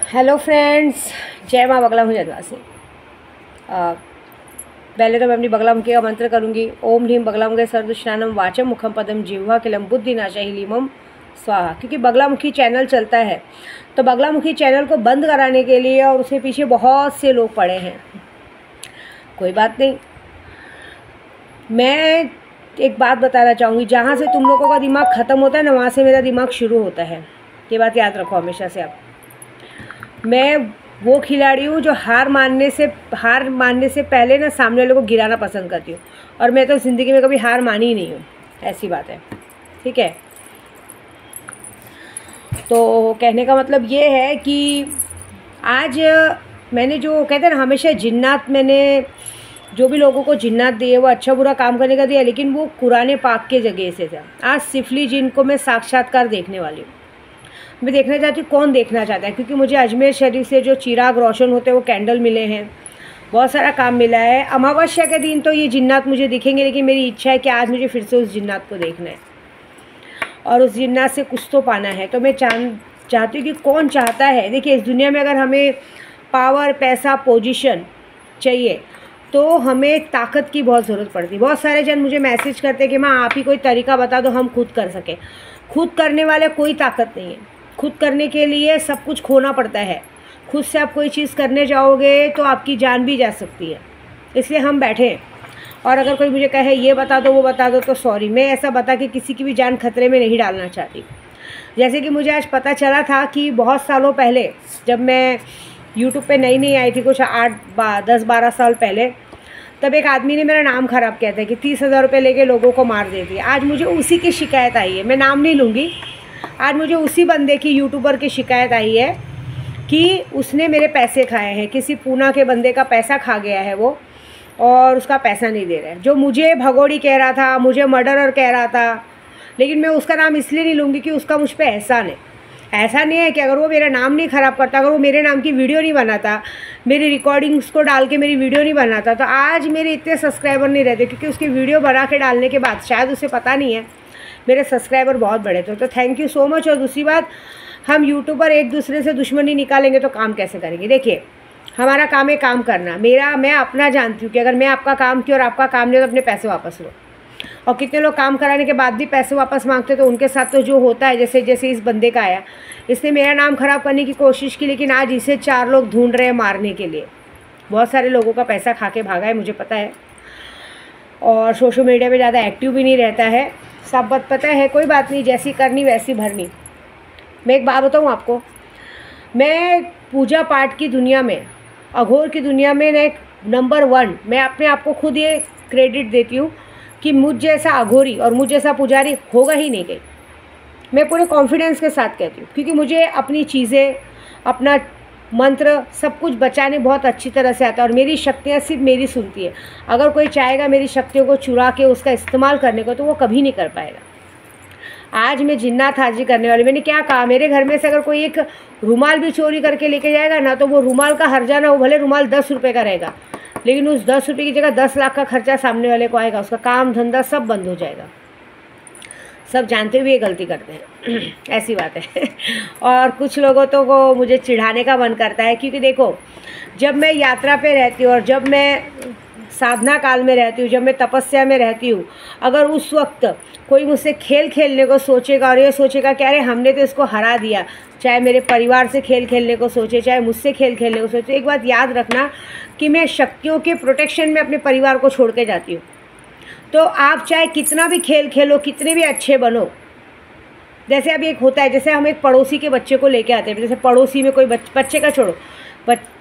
Hello friends, जय माँ बगला भुजनवासी। पहले तो मैं अपनी बगलामुखी का मंत्र करूँगी। ओम ह्रीम बगलामुखे सर्वदुष्टानम वाचम मुखम पदम जिह्वा किलम बुद्धि नाशा हीलिमम स्वाहा। क्योंकि बगलामुखी चैनल चलता है, तो बगलामुखी चैनल को बंद कराने के लिए और उसके पीछे बहुत से लोग पड़े हैं। कोई बात नहीं, मैं एक बात बताना चाहूँगी। जहाँ से तुम लोगों का दिमाग ख़त्म होता है ना, वहाँ से मेरा दिमाग शुरू होता है। ये बात याद रखो हमेशा से आप। मैं वो खिलाड़ी हूँ जो हार मानने से पहले ना सामने वाले को गिराना पसंद करती हूँ। और मैं तो ज़िंदगी में कभी हार मानी ही नहीं हूँ, ऐसी बात है। ठीक है, तो कहने का मतलब ये है कि आज मैंने जो कहते हैं ना, हमेशा जिन्नात, मैंने जो भी लोगों को जिन्नात दिए वो अच्छा बुरा काम करने का दिया, लेकिन वो कुरान पाक के जगह से था। आज सिफली जिन को मैं साक्षात्कार देखने वाली हूँ। मैं देखना चाहती हूँ कौन देखना चाहता है, क्योंकि मुझे अजमेर शरीफ से जो चिराग रोशन होते हैं वो कैंडल मिले हैं, बहुत सारा काम मिला है। अमावस्या के दिन तो ये जिन्नात मुझे दिखेंगे, लेकिन मेरी इच्छा है कि आज मुझे फिर से उस जिन्नात को देखना है और उस जिन्नात से कुछ तो पाना है। तो मैं चाहती हूँ कि कौन चाहता है। देखिए, इस दुनिया में अगर हमें पावर, पैसा, पोजीशन चाहिए तो हमें ताकत की बहुत ज़रूरत पड़ती है। बहुत सारे जन मुझे मैसेज करते हैं कि माँ आप ही कोई तरीका बता दो हम खुद कर सकें। खुद करने वाले कोई ताकत नहीं है। खुद करने के लिए सब कुछ खोना पड़ता है। खुद से आप कोई चीज़ करने जाओगे तो आपकी जान भी जा सकती है। इसलिए हम बैठे हैं, और अगर कोई मुझे कहे ये बता दो वो बता दो, तो सॉरी, मैं ऐसा बता के किसी की भी जान खतरे में नहीं डालना चाहती। जैसे कि मुझे आज पता चला था कि बहुत सालों पहले जब मैं यूट्यूब पे नई आई थी, कुछ 10-12 साल पहले, तब एक आदमी ने मेरा नाम ख़राब किया था कि 30,000 रुपये लेके लोगों को मार देती है। आज मुझे उसी की शिकायत आई है, मैं नाम नहीं लूँगी। आज मुझे उसी बंदे की, यूट्यूबर की शिकायत आई है कि उसने मेरे पैसे खाए हैं। किसी पूना के बंदे का पैसा खा गया है वो, और उसका पैसा नहीं दे रहा है। जो मुझे भगोड़ी कह रहा था, मुझे मर्डरर कह रहा था, लेकिन मैं उसका नाम इसलिए नहीं लूँगी कि उसका मुझ पर एहसान है। ऐसा नहीं है कि अगर वो मेरा नाम नहीं ख़राब करता, अगर वो मेरे नाम की वीडियो नहीं बनाता, मेरी रिकॉर्डिंग्स को डाल के मेरी वीडियो नहीं बनाता, तो आज मेरे इतने सब्सक्राइबर नहीं रहते। क्योंकि उसकी वीडियो बना के डालने के बाद, शायद उसे पता नहीं है, मेरे सब्सक्राइबर बहुत बड़े थे। तो थैंक यू सो मच। और दूसरी बात, हम यूट्यूबर एक दूसरे से दुश्मनी निकालेंगे तो काम कैसे करेंगे। देखिए, हमारा काम है काम करना। मैं अपना जानती हूँ कि अगर मैं आपका काम किया और आपका काम नहीं, तो अपने पैसे वापस लो। और कितने लोग काम कराने के बाद भी पैसे वापस मांगते, तो उनके साथ तो जो होता है, जैसे इस बंदे का आया, इसने मेरा नाम ख़राब करने की कोशिश की, लेकिन आज इसे 4 लोग ढूंढ रहे हैं मारने के लिए। बहुत सारे लोगों का पैसा खा के भागा है, मुझे पता है। और सोशल मीडिया पे ज़्यादा एक्टिव भी नहीं रहता है, सब बात पता है। कोई बात नहीं, जैसी करनी वैसी भरनी। मैं एक बात बताऊँ आपको, मैं पूजा पाठ की दुनिया में, अघोर की दुनिया में एक नंबर 1, मैं अपने आप को खुद ये क्रेडिट देती हूँ कि मुझ जैसा अघोरी और मुझ जैसा पुजारी होगा ही नहीं कहीं। मैं पूरे कॉन्फिडेंस के साथ कहती हूँ, क्योंकि मुझे अपनी चीज़ें, अपना मंत्र, सब कुछ बचाने बहुत अच्छी तरह से आता है। और मेरी शक्तियाँ सिर्फ मेरी सुनती है। अगर कोई चाहेगा मेरी शक्तियों को चुरा के उसका इस्तेमाल करने को, तो वो कभी नहीं कर पाएगा। आज मैं जिन्नात हाजिर करने वाली। मैंने क्या कहा, मेरे घर में से अगर कोई एक रुमाल भी चोरी करके लेके जाएगा ना, तो वो रुमाल का हर्जाना, वो भले रुमाल 10 रुपये का रहेगा, लेकिन उस 10 रुपये की जगह 10 लाख का खर्चा सामने वाले को आएगा। उसका काम धंधा सब बंद हो जाएगा। सब जानते हुए ये गलती करते हैं ऐसी बात है। और कुछ लोगों तो को मुझे चिढ़ाने का मन करता है, क्योंकि देखो, जब मैं यात्रा पे रहती हूँ और जब मैं साधना काल में रहती हूँ, जब मैं तपस्या में रहती हूँ, अगर उस वक्त कोई मुझसे खेल खेलने को सोचेगा और ये सोचेगा कि अरे हमने तो इसको हरा दिया, चाहे मेरे परिवार से खेल खेलने को सोचे, चाहे मुझसे खेल खेलने को सोचे, एक बात याद रखना कि मैं शक्तियों के प्रोटेक्शन में अपने परिवार को छोड़ के जाती हूँ। तो आप चाहे कितना भी खेल खेलो, कितने भी अच्छे बनो, जैसे अभी एक होता है, जैसे हम एक पड़ोसी के बच्चे को लेके आते हैं, जैसे पड़ोसी में कोई बच्चे का छोड़ो,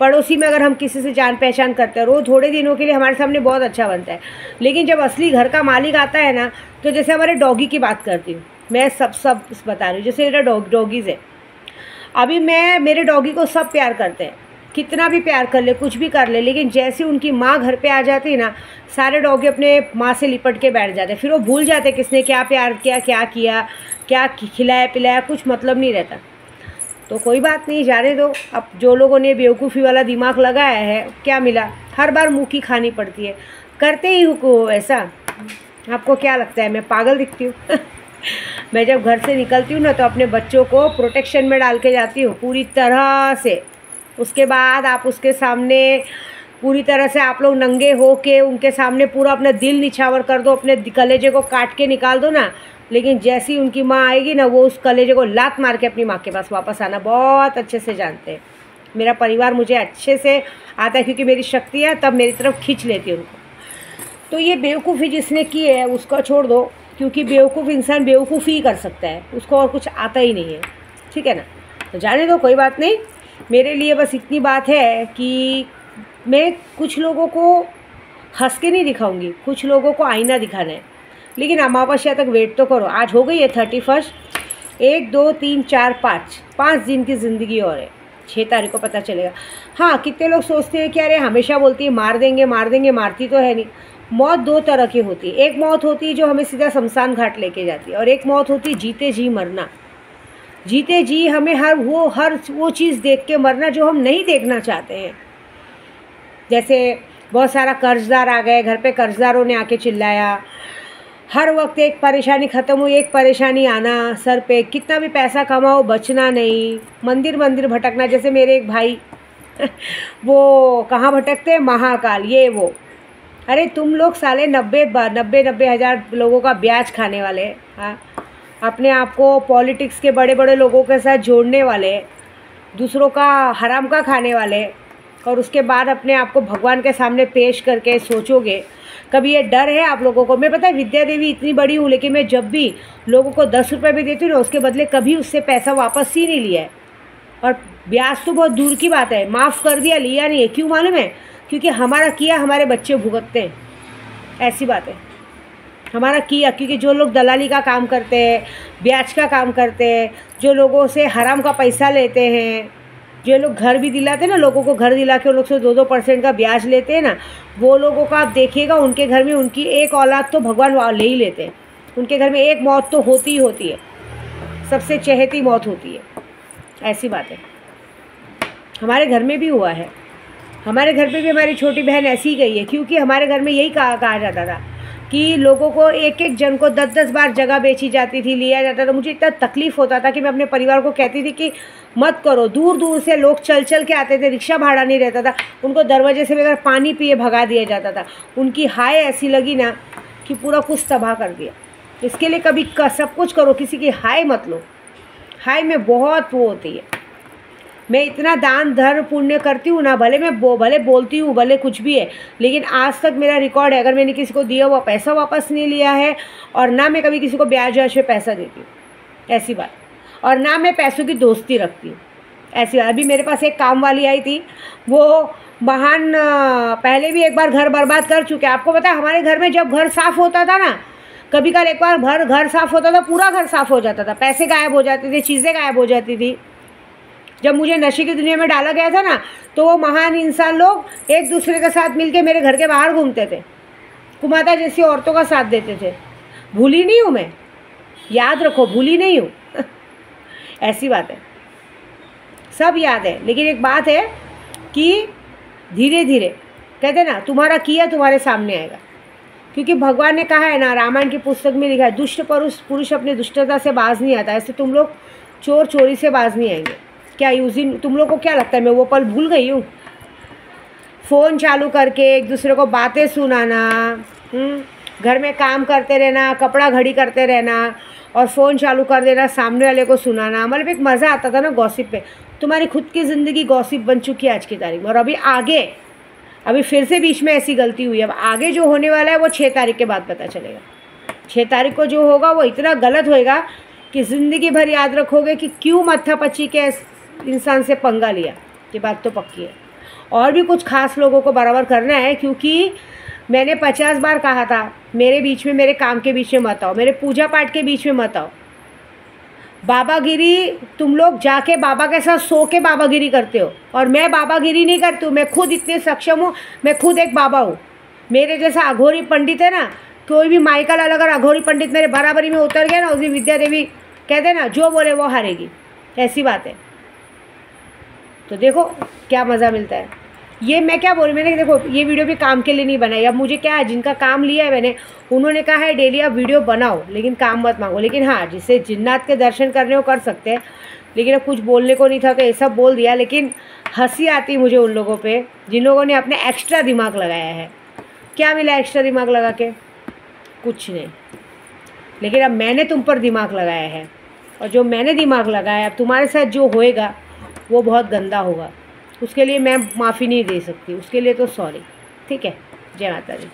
पड़ोसी में अगर हम किसी से जान पहचान करते हैं, वो थोड़े दिनों के लिए हमारे सामने बहुत अच्छा बनता है, लेकिन जब असली घर का मालिक आता है ना, तो जैसे हमारे डॉगी की बात करती हूँ मैं, सब बता रही हूँ। जैसे मेरा डॉगीज़ है, अभी मेरे डॉगी को सब प्यार करते हैं, कितना भी प्यार कर ले, कुछ भी कर ले, लेकिन जैसे उनकी माँ घर पे आ जाती है ना, सारे डॉगी अपने माँ से लिपट के बैठ जाते हैं। फिर वो भूल जाते हैं किसने क्या प्यार किया, क्या किया, क्या खिलाया पिलाया, कुछ मतलब नहीं रहता। तो कोई बात नहीं, जाने दो। अब जो लोगों ने बेवकूफ़ी वाला दिमाग लगाया है, क्या मिला, हर बार मुँह की खानी पड़ती है। करते ही हो ऐसा। आपको क्या लगता है मैं पागल दिखती हूँ? मैं जब घर से निकलती हूँ ना, तो अपने बच्चों को प्रोटेक्शन में डाल के जाती हूँ पूरी तरह से। उसके बाद आप उसके सामने पूरी तरह से आप लोग नंगे हो के उनके सामने पूरा अपना दिल निछावर कर दो, अपने कलेजे को काट के निकाल दो ना, लेकिन जैसी उनकी माँ आएगी ना, वो उस कलेजे को लात मार के अपनी माँ के पास वापस आना बहुत अच्छे से जानते हैं। मेरा परिवार मुझे अच्छे से आता है, क्योंकि मेरी शक्ति है तब मेरी तरफ खींच लेती है उनको। तो ये बेवकूफ़ी जिसने की है उसको छोड़ दो, क्योंकि बेवकूफ़ इंसान बेवकूफ़ी ही कर सकता है, उसको और कुछ आता ही नहीं है, ठीक है ना। तो जाने दो, कोई बात नहीं। मेरे लिए बस इतनी बात है कि मैं कुछ लोगों को हंस के नहीं दिखाऊंगी, कुछ लोगों को आईना दिखाना है, लेकिन अमावस्या तक वेट तो करो। आज हो गई है 31, 1 2 3 4 5 दिन की ज़िंदगी और है, 6 तारीख को पता चलेगा। हाँ, कितने लोग सोचते हैं कि अरे हमेशा बोलती है मार देंगे मार देंगे, मारती तो है नहीं। मौत 2 तरह की होती है, एक मौत होती है जो हमें सीधा शमशान घाट लेके जाती है, और एक मौत होती है जीते जी मरना। जीते जी हमें हर वो चीज़ देख के मरना जो हम नहीं देखना चाहते हैं। जैसे बहुत सारा कर्जदार आ गए, घर पे कर्जदारों ने आके चिल्लाया, हर वक्त एक परेशानी ख़त्म हुई एक परेशानी आना सर पे, कितना भी पैसा कमाओ बचना नहीं, मंदिर मंदिर भटकना। जैसे मेरे एक भाई वो कहाँ भटकते हैं, महाकाल, ये वो। अरे तुम लोग साले 90 हज़ार लोगों का ब्याज खाने वाले हैं, हाँ, अपने आप को पॉलिटिक्स के बड़े बड़े लोगों के साथ जोड़ने वाले, दूसरों का हराम का खाने वाले, और उसके बाद अपने आप को भगवान के सामने पेश करके सोचोगे। कभी ये डर है आप लोगों को? मैं पता है विद्या देवी इतनी बड़ी हूँ, लेकिन मैं जब भी लोगों को 10 रुपये भी देती हूँ ना, उसके बदले कभी उससे पैसा वापस ही नहीं लिया है। और ब्याज तो बहुत दूर की बात है, माफ़ कर दिया, लिया नहीं है। क्यों मालूम है? क्योंकि हमारा किया हमारे बच्चे भुगतते हैं, ऐसी बात है। हमारा किया, क्योंकि जो लोग दलाली का काम करते हैं, ब्याज का काम करते हैं, जो लोगों से हराम का पैसा लेते हैं, जो लोग घर भी दिलाते हैं ना, लोगों को घर दिला के उन लोग से 2% का ब्याज लेते हैं ना, वो लोगों का आप देखिएगा उनके घर में उनकी एक औलाद तो भगवान ले ही लेते हैं। उनके घर में एक मौत तो होती ही होती है, सबसे चहेती मौत होती है, ऐसी बात है। हमारे घर में भी हुआ है, हमारे घर पे भी हमारी छोटी बहन ऐसी ही गई है, क्योंकि हमारे घर में यही कहा जाता था कि लोगों को एक एक जन को 10-10 बार जगह बेची जाती थी, लिया जाता था। मुझे इतना तकलीफ़ होता था कि मैं अपने परिवार को कहती थी कि मत करो। दूर दूर से लोग चल चल के आते थे, रिक्शा भाड़ा नहीं रहता था, उनको दरवाजे से बगैर पानी पिए भगा दिया जाता था। उनकी हाय ऐसी लगी ना कि पूरा कुछ तबाह कर दिया। इसके लिए कभी सब कुछ करो, किसी की हाय मत लो। हाय में बहुत वो होती है। मैं इतना दान धर्म पुण्य करती हूँ ना, भले मैं भले बोलती हूँ, भले कुछ भी है, लेकिन आज तक मेरा रिकॉर्ड है, अगर मैंने किसी को दिया हुआ पैसा वापस नहीं लिया है, और ना मैं कभी किसी को ब्याज व्याज पे पैसा देती हूँ, ऐसी बात। और ना मैं पैसों की दोस्ती रखती हूँ, ऐसी बात। अभी मेरे पास एक काम वाली आई थी, वो महान पहले भी एक बार घर बर्बाद कर चुके। आपको पता है हमारे घर में जब घर साफ़ होता था ना, कभी कल एक बार घर साफ़ होता था, पूरा घर साफ़ हो जाता था, पैसे गायब हो जाते थे, चीज़ें गायब हो जाती थी। जब मुझे नशे की दुनिया में डाला गया था ना, तो वो महान इंसान लोग एक दूसरे के साथ मिलके मेरे घर के बाहर घूमते थे, कुमाता जैसी औरतों का साथ देते थे। भूली नहीं हूँ मैं, याद रखो, भूली नहीं हूँ ऐसी बात है, सब याद है। लेकिन एक बात है कि धीरे धीरे कहते ना, तुम्हारा किया तुम्हारे सामने आएगा। क्योंकि भगवान ने कहा है ना, रामायण की पुस्तक में लिखा है, दुष्ट पुरुष अपनी दुष्टता से बाज नहीं आता। ऐसे तुम लोग चोर चोरी से बाज नहीं आएंगे। क्या उस दिन तुम लोग को क्या लगता है मैं वो पल भूल गई हूँ? फ़ोन चालू करके एक दूसरे को बातें सुनाना, घर में काम करते रहना, कपड़ा घड़ी करते रहना, और फ़ोन चालू कर देना, सामने वाले को सुनाना, मतलब एक मज़ा आता था ना गॉसिप पे। तुम्हारी खुद की ज़िंदगी गॉसिप बन चुकी है आज की तारीख में। और अभी फिर से बीच में ऐसी गलती हुई है। अब आगे जो होने वाला है वो 6 तारीख के बाद पता चलेगा। 6 तारीख को जो होगा वो इतना गलत होएगा कि ज़िंदगी भर याद रखोगे कि क्यों मत्थापच्ची के इंसान से पंगा लिया। ये बात तो पक्की है। और भी कुछ खास लोगों को बराबर करना है, क्योंकि मैंने 50 बार कहा था, मेरे बीच में, मेरे काम के बीच में मत आओ, मेरे पूजा पाठ के बीच में मत आओ। बाबागिरी तुम लोग जाके बाबा के साथ सो के बाबागिरी करते हो, और मैं बाबागिरी नहीं करती हूँ। मैं खुद इतने सक्षम हूँ, मैं खुद एक बाबा हूँ। मेरे जैसा अघोरी पंडित है ना, कोई भी माइकल लाल अगर अघोरी पंडित मेरे बराबरी में उतर गया ना, उसी विद्या देवी कहते ना, जो बोले वो हारेगी, ऐसी बात है। तो देखो क्या मज़ा मिलता है। ये मैं क्या बोल रही, मैंने देखो ये वीडियो भी काम के लिए नहीं बनाई। अब मुझे क्या है, जिनका काम लिया है मैंने, उन्होंने कहा है डेली आप वीडियो बनाओ, लेकिन काम मत मांगो। लेकिन हाँ, जिसे जिन्नात के दर्शन करने हो कर सकते हैं, लेकिन अब कुछ बोलने को नहीं था तो ये सब बोल दिया। लेकिन हंसी आती मुझे उन लोगों पे जिन लोगों ने अपने एक्स्ट्रा दिमाग लगाया है। क्या मिला एक्स्ट्रा दिमाग लगा के? कुछ नहीं। लेकिन अब मैंने तुम पर दिमाग लगाया है, और जो मैंने दिमाग लगाया अब तुम्हारे साथ जो होएगा वो बहुत गंदा होगा। उसके लिए मैं माफ़ी नहीं दे सकती, उसके लिए तो सॉरी। ठीक है, जय माता दी।